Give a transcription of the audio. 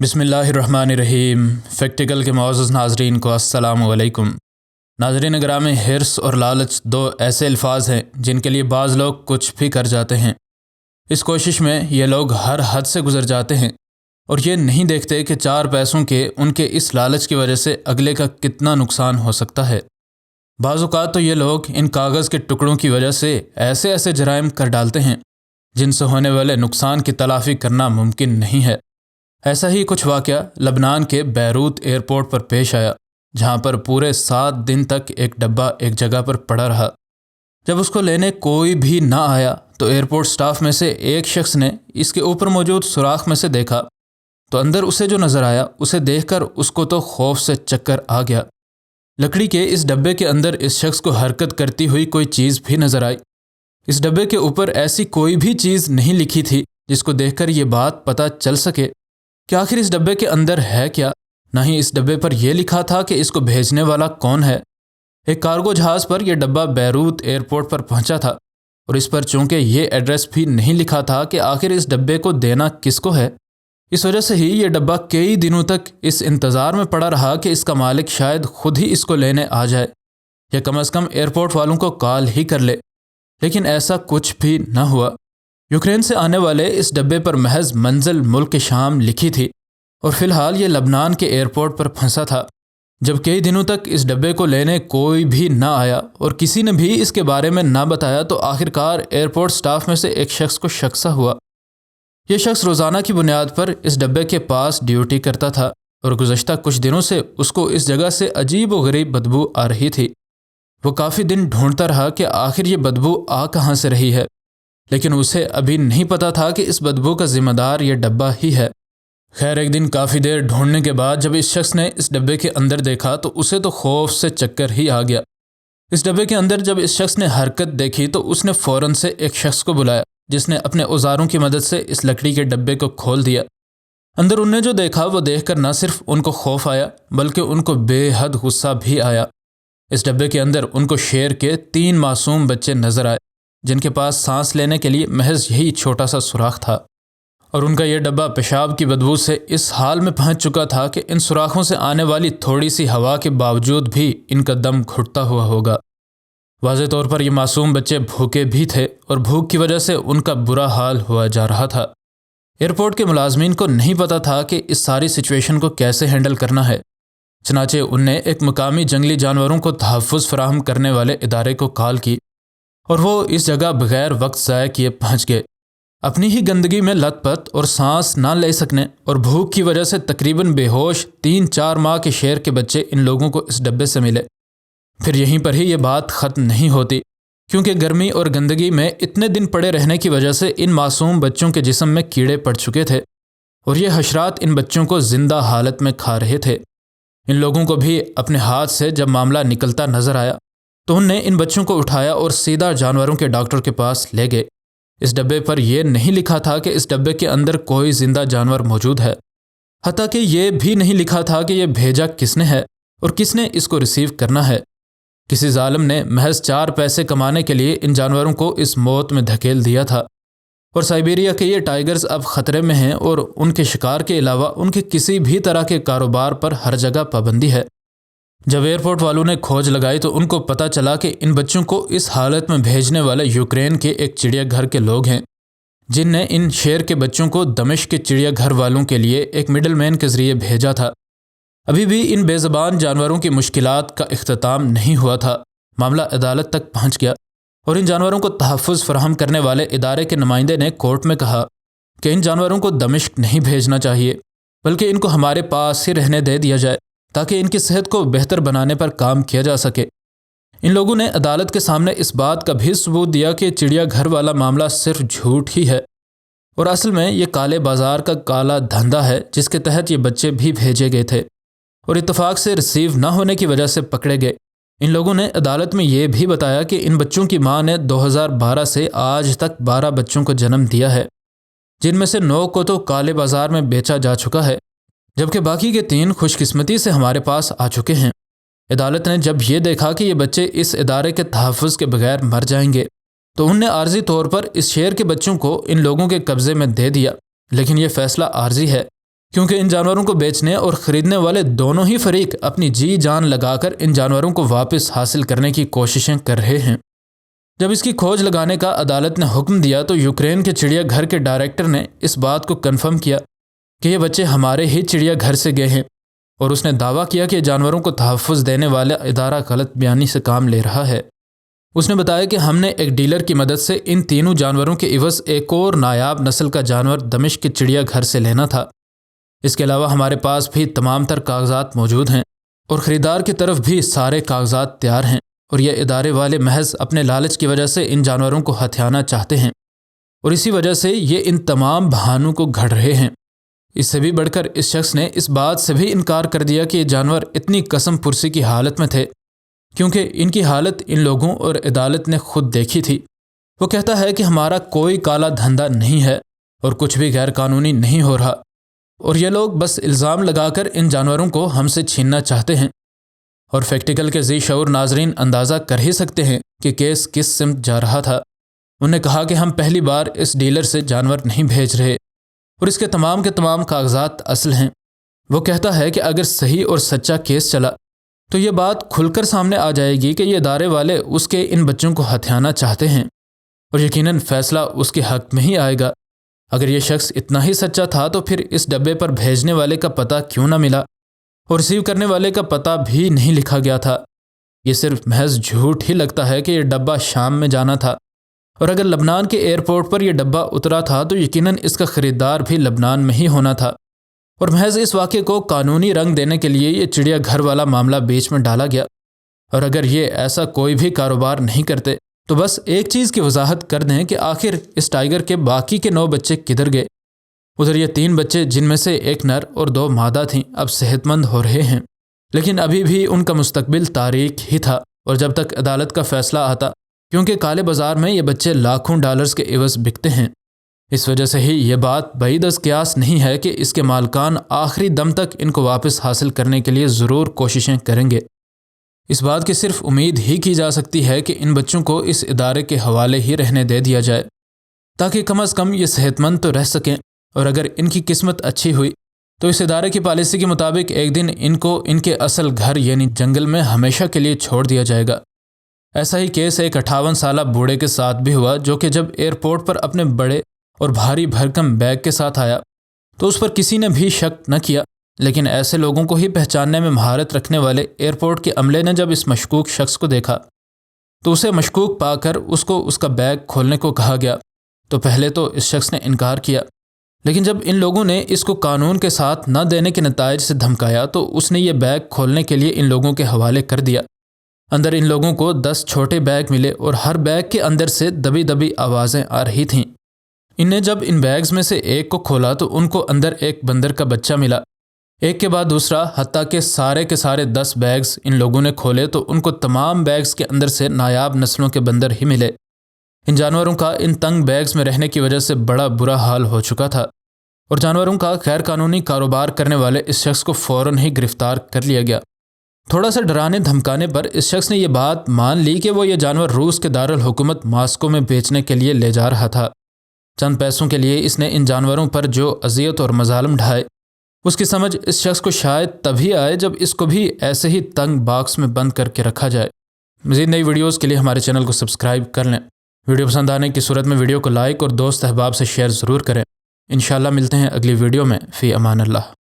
بسم اللہ الرحمن الرحیم۔ فیکٹیکل کے معزز ناظرین کو السلام علیکم۔ ناظرین گرامی، حرص اور لالچ دو ایسے الفاظ ہیں جن کے لیے بعض لوگ کچھ بھی کر جاتے ہیں۔ اس کوشش میں یہ لوگ ہر حد سے گزر جاتے ہیں اور یہ نہیں دیکھتے کہ چار پیسوں کے ان کے اس لالچ کی وجہ سے اگلے کا کتنا نقصان ہو سکتا ہے۔ بعض اوقات تو یہ لوگ ان کاغذ کے ٹکڑوں کی وجہ سے ایسے ایسے جرائم کر ڈالتے ہیں جن سے ہونے والے نقصان کی تلافی کرنا ممکن نہیں ہے۔ ایسا ہی کچھ واقعہ لبنان کے بیروت ایئرپورٹ پر پیش آیا، جہاں پر پورے 7 دن تک ایک ڈبہ ایک جگہ پر پڑا رہا۔ جب اس کو لینے کوئی بھی نہ آیا تو ایئرپورٹ سٹاف میں سے ایک شخص نے اس کے اوپر موجود سوراخ میں سے دیکھا تو اندر اسے جو نظر آیا اسے دیکھ کر اس کو تو خوف سے چکر آ گیا۔ لکڑی کے اس ڈبے کے اندر اس شخص کو حرکت کرتی ہوئی کوئی چیز بھی نظر آئی۔ اس ڈبے کے اوپر ایسی کوئی بھی چیز نہیں لکھی تھی جس کو دیکھ کر یہ بات پتہ چل سکے کہ آخر اس ڈبے کے اندر ہے کیا۔ نہ ہی اس ڈبے پر یہ لکھا تھا کہ اس کو بھیجنے والا کون ہے۔ ایک کارگو جہاز پر یہ ڈبہ بیروت ایئرپورٹ پر پہنچا تھا اور اس پر چونکہ یہ ایڈریس بھی نہیں لکھا تھا کہ آخر اس ڈبے کو دینا کس کو ہے۔ اس وجہ سے ہی یہ ڈبہ کئی دنوں تک اس انتظار میں پڑا رہا کہ اس کا مالک شاید خود ہی اس کو لینے آ جائے یا کم از کم ایئرپورٹ والوں کو کال ہی کر لے، لیکن ایسا کچھ بھی نہ ہوا۔ یوکرین سے آنے والے اس ڈبے پر محض منزل ملک شام لکھی تھی اور فی الحال یہ لبنان کے ایئرپورٹ پر پھنسا تھا۔ جب کئی دنوں تک اس ڈبے کو لینے کوئی بھی نہ آیا اور کسی نے بھی اس کے بارے میں نہ بتایا تو آخرکار ایئرپورٹ سٹاف میں سے ایک شخص کو شک سا ہوا۔ یہ شخص روزانہ کی بنیاد پر اس ڈبے کے پاس ڈیوٹی کرتا تھا اور گزشتہ کچھ دنوں سے اس کو اس جگہ سے عجیب و غریب بدبو آ رہی تھی۔ وہ کافی دن ڈھونڈتا رہا کہ آخر یہ بدبو آ کہاں سے رہی ہے، لیکن اسے ابھی نہیں پتا تھا کہ اس بدبو کا ذمہ دار یہ ڈبہ ہی ہے۔ خیر، ایک دن کافی دیر ڈھونڈنے کے بعد جب اس شخص نے اس ڈبے کے اندر دیکھا تو اسے تو خوف سے چکر ہی آ گیا۔ اس ڈبے کے اندر جب اس شخص نے حرکت دیکھی تو اس نے فوراً سے ایک شخص کو بلایا جس نے اپنے اوزاروں کی مدد سے اس لکڑی کے ڈبے کو کھول دیا۔ اندر انہوں نے جو دیکھا وہ دیکھ کر نہ صرف ان کو خوف آیا بلکہ ان کو بے حد غصہ بھی آیا۔ اس ڈبے کے اندر ان کو شیر کے 3 معصوم بچے نظر آئے جن کے پاس سانس لینے کے لیے محض یہی چھوٹا سا سوراخ تھا، اور ان کا یہ ڈبہ پیشاب کی بدبو سے اس حال میں پہنچ چکا تھا کہ ان سوراخوں سے آنے والی تھوڑی سی ہوا کے باوجود بھی ان کا دم گھٹتا ہوا ہوگا۔ واضح طور پر یہ معصوم بچے بھوکے بھی تھے اور بھوک کی وجہ سے ان کا برا حال ہوا جا رہا تھا۔ ایئرپورٹ کے ملازمین کو نہیں پتا تھا کہ اس ساری سچویشن کو کیسے ہینڈل کرنا ہے، چنانچہ ان نے ایک مقامی جنگلی جانوروں کو تحفظ فراہم کرنے والے ادارے کو کال کی اور وہ اس جگہ بغیر وقت ضائع کیے پہنچ گئے۔ اپنی ہی گندگی میں لت پت اور سانس نہ لے سکنے اور بھوک کی وجہ سے تقریباً بے ہوش 3-4 ماہ کے شیر کے بچے ان لوگوں کو اس ڈبے سے ملے۔ پھر یہیں پر ہی یہ بات ختم نہیں ہوتی، کیونکہ گرمی اور گندگی میں اتنے دن پڑے رہنے کی وجہ سے ان معصوم بچوں کے جسم میں کیڑے پڑ چکے تھے اور یہ حشرات ان بچوں کو زندہ حالت میں کھا رہے تھے۔ ان لوگوں کو بھی اپنے ہاتھ سے جب معاملہ نکلتا نظر آیا تو انہوں نے ان بچوں کو اٹھایا اور سیدھا جانوروں کے ڈاکٹر کے پاس لے گئے۔ اس ڈبے پر یہ نہیں لکھا تھا کہ اس ڈبے کے اندر کوئی زندہ جانور موجود ہے، حتیٰ کہ یہ بھی نہیں لکھا تھا کہ یہ بھیجا کس نے ہے اور کس نے اس کو ریسیو کرنا ہے۔ کسی ظالم نے محض 4 پیسے کمانے کے لیے ان جانوروں کو اس موت میں دھکیل دیا تھا، اور سائبیریا کے یہ ٹائیگرز اب خطرے میں ہیں اور ان کے شکار کے علاوہ ان کے کسی بھی طرح کے کاروبار پر ہر جگہ پابندی ہے۔ جب ایئرپورٹ والوں نے کھوج لگائی تو ان کو پتہ چلا کہ ان بچوں کو اس حالت میں بھیجنے والے یوکرین کے ایک چڑیا گھر کے لوگ ہیں، جن نے ان شیر کے بچوں کو دمشق کے چڑیا گھر والوں کے لیے ایک مڈل مین کے ذریعے بھیجا تھا۔ ابھی بھی ان بے زبان جانوروں کی مشکلات کا اختتام نہیں ہوا تھا۔ معاملہ عدالت تک پہنچ گیا اور ان جانوروں کو تحفظ فراہم کرنے والے ادارے کے نمائندے نے کورٹ میں کہا کہ ان جانوروں کو دمشق نہیں بھیجنا چاہیے بلکہ ان کو ہمارے پاس ہی رہنے دے دیا جائے تاکہ ان کی صحت کو بہتر بنانے پر کام کیا جا سکے۔ ان لوگوں نے عدالت کے سامنے اس بات کا بھی ثبوت دیا کہ چڑیا گھر والا معاملہ صرف جھوٹ ہی ہے اور اصل میں یہ کالے بازار کا کالا دھندا ہے جس کے تحت یہ بچے بھی بھیجے گئے تھے اور اتفاق سے ریسیو نہ ہونے کی وجہ سے پکڑے گئے۔ ان لوگوں نے عدالت میں یہ بھی بتایا کہ ان بچوں کی ماں نے 2012 سے آج تک 12 بچوں کو جنم دیا ہے، جن میں سے 9 کو تو کالے بازار میں بیچا جا چکا ہے، جبکہ باقی کے 3 خوش قسمتی سے ہمارے پاس آ چکے ہیں۔ عدالت نے جب یہ دیکھا کہ یہ بچے اس ادارے کے تحفظ کے بغیر مر جائیں گے تو انہوں نے عارضی طور پر اس شیر کے بچوں کو ان لوگوں کے قبضے میں دے دیا، لیکن یہ فیصلہ عارضی ہے کیونکہ ان جانوروں کو بیچنے اور خریدنے والے دونوں ہی فریق اپنی جی جان لگا کر ان جانوروں کو واپس حاصل کرنے کی کوششیں کر رہے ہیں۔ جب اس کی کھوج لگانے کا عدالت نے حکم دیا تو یوکرین کے چڑیا گھر کے ڈائریکٹر نے اس بات کو کنفرم کیا کہ یہ بچے ہمارے ہی چڑیا گھر سے گئے ہیں، اور اس نے دعویٰ کیا کہ جانوروں کو تحفظ دینے والا ادارہ غلط بیانی سے کام لے رہا ہے۔ اس نے بتایا کہ ہم نے ایک ڈیلر کی مدد سے ان تینوں جانوروں کے عوض ایک اور نایاب نسل کا جانور دمشق کے چڑیا گھر سے لینا تھا۔ اس کے علاوہ ہمارے پاس بھی تمام تر کاغذات موجود ہیں اور خریدار کی طرف بھی سارے کاغذات تیار ہیں، اور یہ ادارے والے محض اپنے لالچ کی وجہ سے ان جانوروں کو ہتھیانا چاہتے ہیں، اور اسی وجہ سے یہ ان تمام بہانوں کو گھڑ رہے ہیں۔ اس سے بھی بڑھ کر اس شخص نے اس بات سے بھی انکار کر دیا کہ یہ جانور اتنی قسم پرسی کی حالت میں تھے کیونکہ ان کی حالت ان لوگوں اور عدالت نے خود دیکھی تھی۔ وہ کہتا ہے کہ ہمارا کوئی کالا دھندا نہیں ہے اور کچھ بھی غیر قانونی نہیں ہو رہا، اور یہ لوگ بس الزام لگا کر ان جانوروں کو ہم سے چھیننا چاہتے ہیں۔ اور فیکٹیکل کے ذی شعور ناظرین اندازہ کر ہی سکتے ہیں کہ کیس کس سمت جا رہا تھا۔ انہوں نے کہا کہ ہم پہلی بار اس ڈیلر سے جانور نہیں بھیج رہے، اور اس کے تمام کاغذات اصل ہیں۔ وہ کہتا ہے کہ اگر صحیح اور سچا کیس چلا تو یہ بات کھل کر سامنے آ جائے گی کہ یہ ادارے والے اس کے ان بچوں کو ہتھیانا چاہتے ہیں، اور یقیناً فیصلہ اس کے حق میں ہی آئے گا۔ اگر یہ شخص اتنا ہی سچا تھا تو پھر اس ڈبے پر بھیجنے والے کا پتہ کیوں نہ ملا اور ریسیو کرنے والے کا پتہ بھی نہیں لکھا گیا تھا؟ یہ صرف محض جھوٹ ہی لگتا ہے کہ یہ ڈبہ شام میں جانا تھا، اور اگر لبنان کے ایئرپورٹ پر یہ ڈبہ اترا تھا تو یقیناً اس کا خریدار بھی لبنان میں ہی ہونا تھا، اور محض اس واقعے کو قانونی رنگ دینے کے لیے یہ چڑیا گھر والا معاملہ بیچ میں ڈالا گیا۔ اور اگر یہ ایسا کوئی بھی کاروبار نہیں کرتے تو بس ایک چیز کی وضاحت کر دیں کہ آخر اس ٹائیگر کے باقی کے 9 بچے کدھر گئے؟ ادھر یہ 3 بچے جن میں سے ایک نر اور 2 مادہ تھیں اب صحت مند ہو رہے ہیں، لیکن ابھی بھی ان کا مستقبل تاریک ہی تھا، اور جب تک عدالت کا فیصلہ آتا، کیونکہ کالے بازار میں یہ بچے لاکھوں ڈالرز کے عوض بکتے ہیں، اس وجہ سے ہی یہ بات بعید از قیاس نہیں ہے کہ اس کے مالکان آخری دم تک ان کو واپس حاصل کرنے کے لیے ضرور کوششیں کریں گے۔ اس بات کی صرف امید ہی کی جا سکتی ہے کہ ان بچوں کو اس ادارے کے حوالے ہی رہنے دے دیا جائے، تاکہ کم از کم یہ صحت مند تو رہ سکیں، اور اگر ان کی قسمت اچھی ہوئی تو اس ادارے کی پالیسی کے مطابق ایک دن ان کو ان کے اصل گھر یعنی جنگل میں ہمیشہ کے لیے چھوڑ دیا جائے گا۔ ایسا ہی کیس ایک 58 سالہ بوڑھے کے ساتھ بھی ہوا، جو کہ جب ایئرپورٹ پر اپنے بڑے اور بھاری بھرکم بیگ کے ساتھ آیا تو اس پر کسی نے بھی شک نہ کیا، لیکن ایسے لوگوں کو ہی پہچاننے میں مہارت رکھنے والے ایئرپورٹ کے عملے نے جب اس مشکوک شخص کو دیکھا تو اسے مشکوک پا کر اس کو اس کا بیگ کھولنے کو کہا گیا۔ تو پہلے تو اس شخص نے انکار کیا، لیکن جب ان لوگوں نے اس کو قانون کے ساتھ نہ دینے کے نتائج سے دھمکایا تو اس نے یہ بیگ کھولنے کے لیے ان لوگوں کے حوالے کر دیا۔ اندر ان لوگوں کو 10 چھوٹے بیگ ملے، اور ہر بیگ کے اندر سے دبی دبی آوازیں آ رہی تھیں۔ ان نے جب ان بیگز میں سے ایک کو کھولا تو ان کو اندر ایک بندر کا بچہ ملا، ایک کے بعد دوسرا، حتیٰ کہ سارے کے سارے 10 بیگز ان لوگوں نے کھولے تو ان کو تمام بیگز کے اندر سے نایاب نسلوں کے بندر ہی ملے۔ ان جانوروں کا ان تنگ بیگز میں رہنے کی وجہ سے بڑا برا حال ہو چکا تھا، اور جانوروں کا غیر قانونی کاروبار کرنے والے اس شخص کو فوراً ہی گرفتار کر لیا گیا۔ تھوڑا سا ڈرانے دھمکانے پر اس شخص نے یہ بات مان لی کہ وہ یہ جانور روس کے دارالحکومت ماسکو میں بیچنے کے لیے لے جا رہا تھا۔ چند پیسوں کے لیے اس نے ان جانوروں پر جو اذیت اور مظالم ڈھائے، اس کی سمجھ اس شخص کو شاید تبھی آئے جب اس کو بھی ایسے ہی تنگ باکس میں بند کر کے رکھا جائے۔ مزید نئی ویڈیوز کے لیے ہمارے چینل کو سبسکرائب کر لیں۔ ویڈیو پسند آنے کی صورت میں ویڈیو کو لائک اور دوست احباب سے شیئر ضرور کریں۔ انشاءاللہ ملتے ہیں اگلی ویڈیو میں۔ فی امان اللہ۔